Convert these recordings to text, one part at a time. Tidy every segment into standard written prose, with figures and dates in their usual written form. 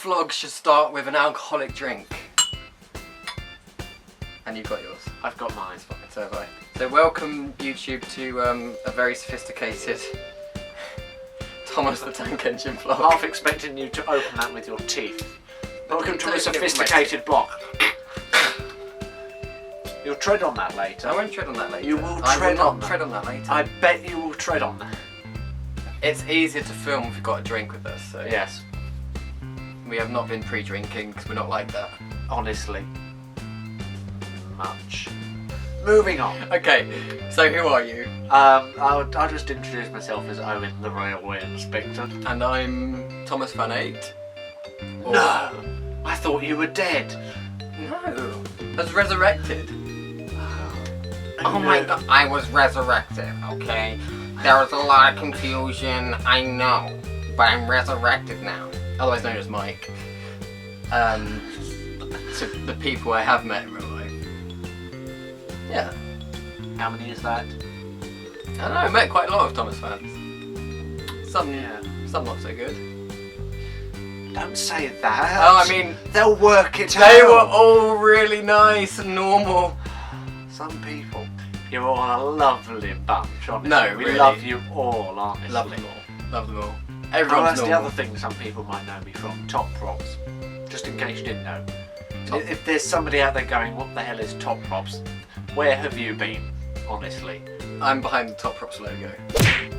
vlog should start with an alcoholic drink. And you've got yours. I've got mine. So have I. So welcome YouTube to a very sophisticated Thomas the Tank Engine vlog. Half expecting you to open that with your teeth. Welcome to a sophisticated block. You'll tread on that later. I won't tread on that later. You will tread on that. Tread on that later. I bet you will tread on that. It's easier to film if you've got a drink with us. So Yes. we have not been pre-drinking because we're not like that. Honestly. Much. Moving on. Okay, so who are you? I'll just introduce myself as Owen, the Railway Inspector. And I'm Thomas Van 8. No! I thought you were dead. No. I was resurrected. Oh my god, I was resurrected, okay? There was a lot of confusion, I know. But I'm resurrected now. Otherwise known as Mike. To the people I have met in real life. Yeah. How many is that? I don't know, I met quite a lot of Thomas fans. Some not so good. Don't say that. Oh, I mean, they'll work it out. they were all really nice and normal. Some people. You're all a lovely bunch, honestly. No, we really. love you all, honestly. Love them all. Love them all. Oh, Everyone's that's the normal. other thing some people might know me from. Top props. Just in case you didn't know. Top- If there's somebody out there going, what the hell is Top Props? Where have you been, honestly? I'm behind the Top Props logo.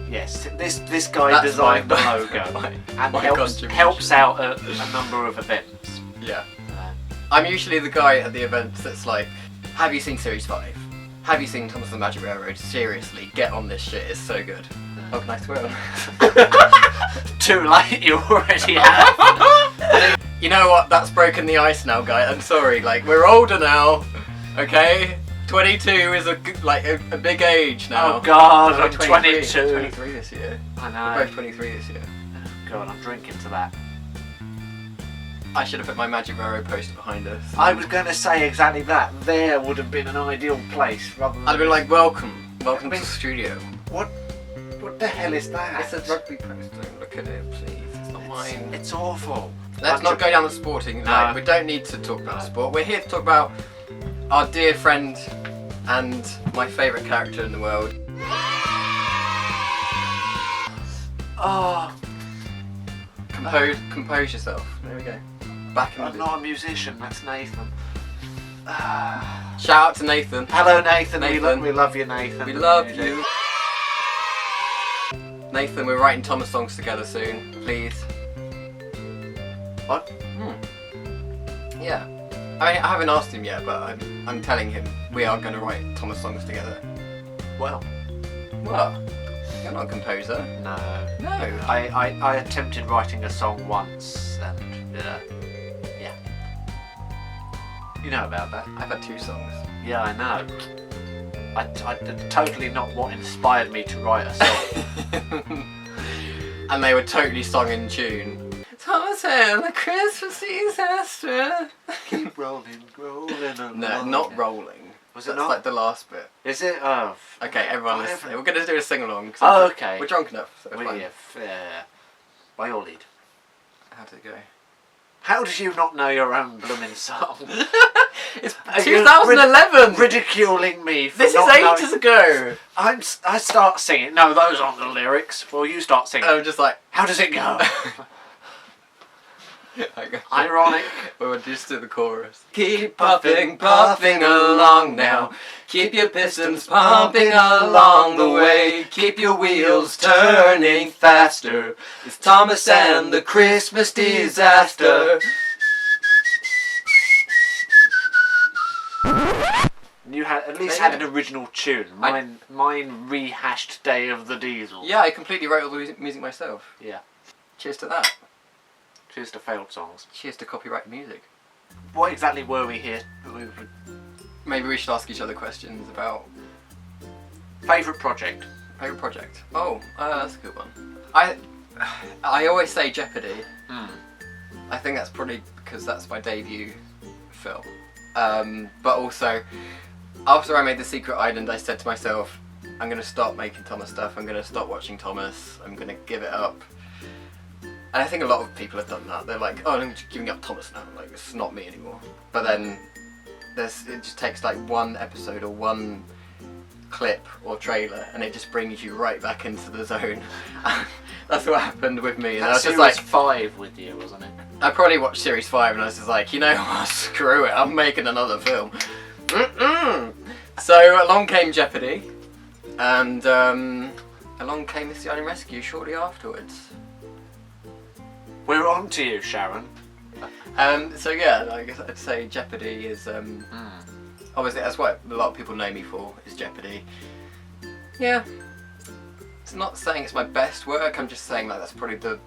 Yes, this guy That's designed the my- logo my and contribution. helps out at a number of events. Yeah. I'm usually the guy at the events that's like, have you seen Series 5? Have you seen Thomas the Magic Railroad? Seriously, get on this shit, it's so good. Oh, can I swear on? Too late, you already have. You know what, that's broken the ice now, guy. I'm sorry, like, we're older now, okay? 22 is a big age now. Oh god, I'm 23 22. 23 this year. I We're know. both 23 this year. God, I'm drinking to that. I should have put my Magic Railroad poster behind us. I was going to say exactly that. There would have been an ideal place rather than... I'd have been like, welcome to the studio. What the hell is that? It's a rugby poster, look at it please, it's not mine. It's awful. Let's not go down the sporting, No. we don't need to talk about sport. We're here to talk about our dear friend and my favourite character in the world. Oh, Compose yourself, there we go. Back in I'm the not a musician, that's Nathan. Shout out to Nathan. Hello Nathan, Nathan. We love you Nathan. We love you. Nathan, we're writing Thomas songs together soon, please. What? Yeah. I mean, I haven't asked him yet, but I'm telling him we are going to write Thomas songs together. Well, What? You're not a composer. no. No. I attempted writing a song once and yeah. You know about that? I've had 2 songs. Yeah, I know. I totally not what inspired me to write a song. And they were totally sung in tune. Thomas and the Christmas disaster. Keep rolling along. No, not rolling. Was it That's not? like the last bit. Is it? Oh. Okay, everyone listen. We're going to do a sing along. Oh, okay. We're drunk enough. So Well, fine. yeah, fair. By your lead. How did it go? How did you not know your own blooming song? It's Are you 2011! ridiculing me for This is not ages knowing... ago! I start singing. No, those aren't the lyrics. Well, you start singing. I'm just like... How does it go? Okay. Ironic. We'll just do the chorus. Keep puffing, puffing along now. Keep your pistons pumping along the way. Keep your wheels turning faster. It's Thomas and the Christmas disaster. You had at least had an original tune. I- Mine rehashed Day of the Diesel. Yeah, I completely wrote all the music myself. Yeah. Cheers to that. Cheers to failed songs. Cheers to copyright music. What exactly were we here? Maybe we should ask each other questions about Favourite project? favourite project. Oh, that's a good one. I always say Jeopardy. I think that's probably because that's my debut film. But also, after I made The Secret Island, I said to myself, I'm going to stop making Thomas stuff, I'm going to stop watching Thomas, I'm going to give it up. And I think a lot of people have done that. They're like, oh, I'm just giving up Thomas now. Like, it's not me anymore. But then it just takes like one episode or one clip or trailer, and it just brings you right back into the zone. That's what happened with me. And I was just like, 5 with you, wasn't it? I probably watched series 5, and I was just like, you know what? Screw it. I'm making another film. So along came Jeopardy, and along came Miss the Island Rescue shortly afterwards. We're on to you, Sharon. So yeah, I guess I'd say Jeopardy is obviously that's what a lot of people know me for, is Jeopardy. Yeah, it's not saying it's my best work. I'm just saying like that's probably the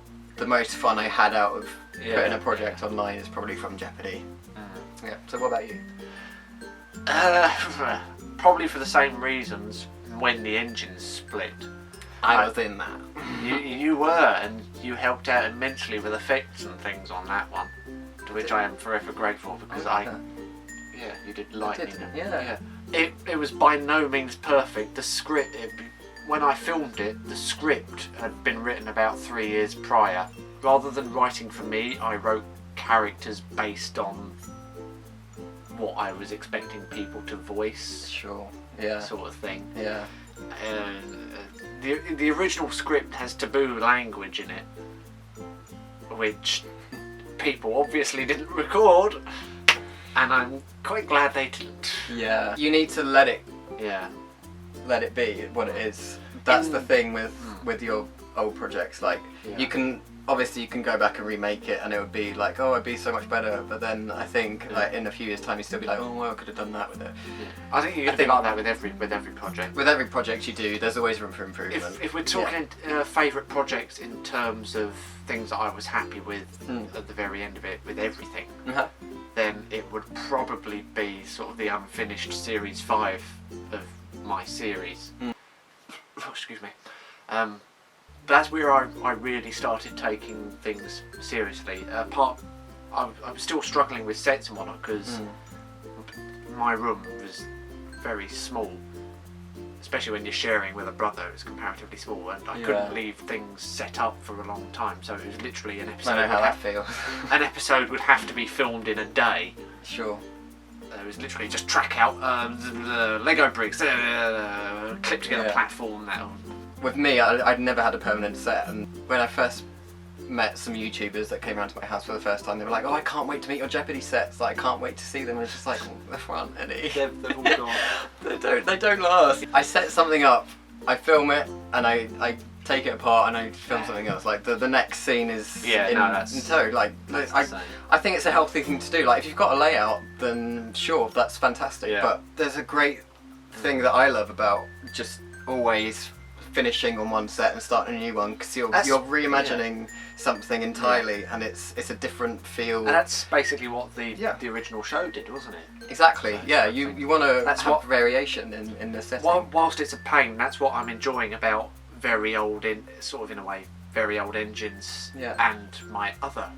most fun I had out of putting a project online is probably from Jeopardy. Yeah. So what about you? Probably for the same reasons. When the engines split, I was in that. You were, and you helped out immensely with effects and things on that one, to which I am forever grateful because you did lightning. It was by no means perfect. The script, when I filmed it, the script had been written about 3 years prior. Rather than writing for me, I wrote characters based on what I was expecting people to voice. Sure. Yeah. Sort of thing. Yeah. The original script has taboo language in it, which people obviously didn't record, and I'm quite glad they didn't. Yeah. You need to let it be what it is. That's the thing with your old projects. Like you can go back and remake it, and it would be like, oh, it'd be so much better. But then I think like in a few years' time, you still be like, oh, well, I could have done that with it. Yeah. I think you're gonna be like that with every project. With every project you do, there's always room for improvement. If we're talking favourite projects in terms of things that I was happy with at the very end of it, with everything, then it would probably be sort of the unfinished series 5 of my series. Oh, excuse me. That's where I really started taking things seriously. I was still struggling with sets and whatnot because my room was very small, especially when you're sharing with a brother. It's comparatively small, and I couldn't leave things set up for a long time. So it was literally an episode. I know how that feels. An episode would have to be filmed in a day. Sure. It was literally just track out the Lego bricks, clip together platform now. With me, I'd never had a permanent set, and when I first met some YouTubers that came around to my house for the first time, they were like, oh, I can't wait to meet your Jeopardy sets, like, I can't wait to see them. And it's just like, oh, there aren't any. They're all gone. They don't last. I set something up, I film it, and I take it apart and I film something else. Like the next scene is in tow. Like I think it's a healthy thing to do. Like if you've got a layout, then sure, that's fantastic. Yeah. But there's a great thing that I love about just always finishing on one set and starting a new one, because you're reimagining something entirely, and it's a different feel. And that's basically what the original show did, wasn't it? Exactly. So, yeah, you want to have variation in the setting. Whilst it's a pain, that's what I'm enjoying about very old engines and my other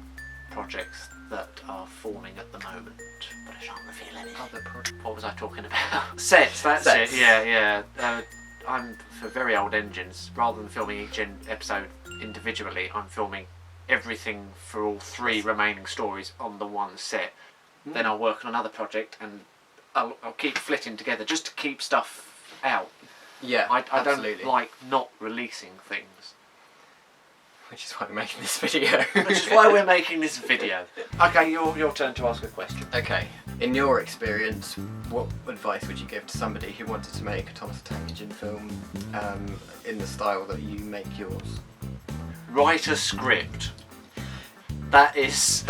projects that are forming at the moment. But I shan't reveal any other projects. What was I talking about? Sets. That's it. Yeah. I'm for very old engines. Rather than filming each episode individually, I'm filming everything for all 3 remaining stories on the one set. Then I'll work on another project, and I'll keep flitting together just to keep stuff out. Yeah, I don't like not releasing things. Which is why we're making this video. Okay, your turn to ask a question. Okay, in your experience, what advice would you give to somebody who wanted to make a Thomas the Tank Engine film in the style that you make yours? Write a script. That is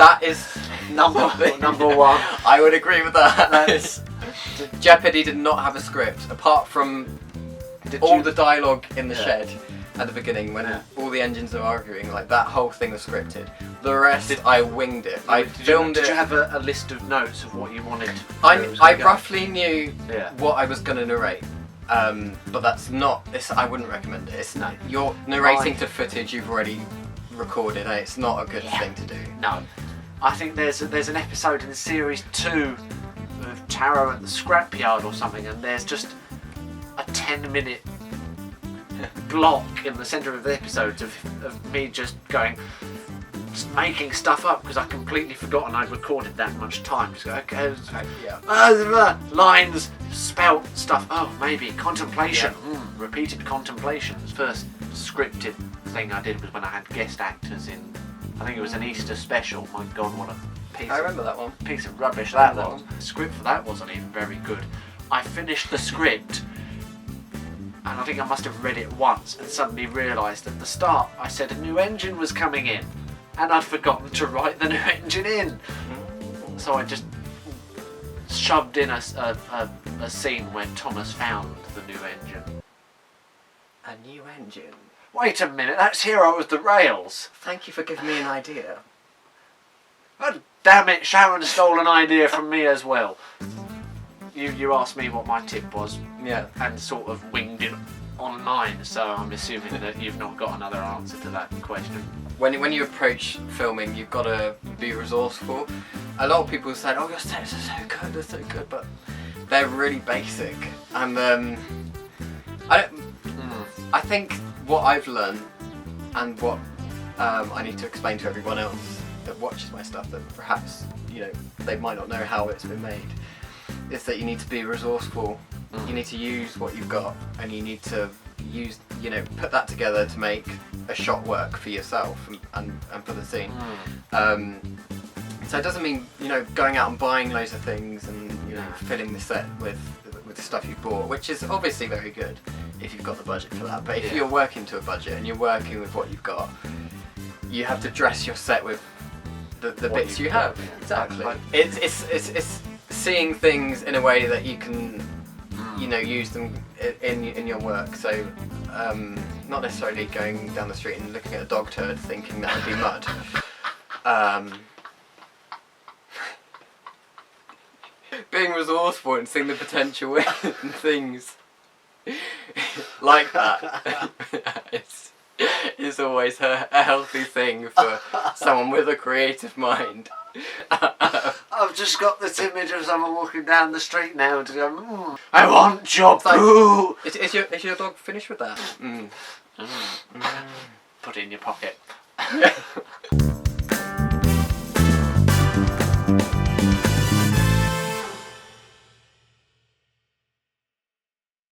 number 1. I would agree with that. Jeopardy did not have a script, apart from the dialogue in the shed at the beginning when all the engines are arguing. Like that whole thing was scripted. The rest, I winged it. I filmed it. Did you have a list of notes of what you wanted? I roughly knew what I was going to narrate. But that's not. I wouldn't recommend it. You're narrating to footage you've already recorded, and it's not a good thing to do. No, I think there's an episode in series 2 of Tarot at the Scrapyard or something, and there's just a 10-minute block in the centre of the episode of me just going, making stuff up because I completely forgotten I'd recorded that much time. Just go, okay, Yeah. lines, spelt stuff. Oh, maybe contemplation. Repeated contemplations. First scripted thing I did was when I had guest actors in. I think it was an Easter special. My God, what a I remember that one. piece of rubbish that was. The script for that wasn't even very good. I finished the script, and I think I must have read it once, and suddenly realised at the start I said a new engine was coming in, and I'd forgotten to write the new engine in. So I just shoved in a scene where Thomas found the new engine. A new engine. Wait a minute, that's Hero of the Rails. Thank you for giving me an idea. Oh, damn it, Sharon stole an idea from me as well. You asked me what my tip was, Yeah. and sort of winged it online, so I'm assuming that you've not got another answer to that question. When you approach filming, you've got to be resourceful. A lot of people said, "Oh, your sets are so good, they're so good," but they're really basic. And I think what I've learned, and what I need to explain to everyone else that watches my stuff, that perhaps they might not know how it's been made, is that you need to be resourceful. You need to use what you've got, and you need to put that together to make a shot work for yourself and for the scene. So it doesn't mean going out and buying loads of things and filling the set with the stuff you bought, which is obviously very good if you've got the budget for that. But if you're working to a budget and you're working with what you've got, you have to dress your set with the bits you have. Yeah. Exactly. It's seeing things in a way that you can use them in your work. So not necessarily going down the street and looking at a dog turd thinking that would be mud. Being resourceful and seeing the potential in things like that is always a healthy thing for someone with a creative mind. I've just got this image of someone walking down the street now and going, I want job poo! Is your dog finished with that? Put it in your pocket.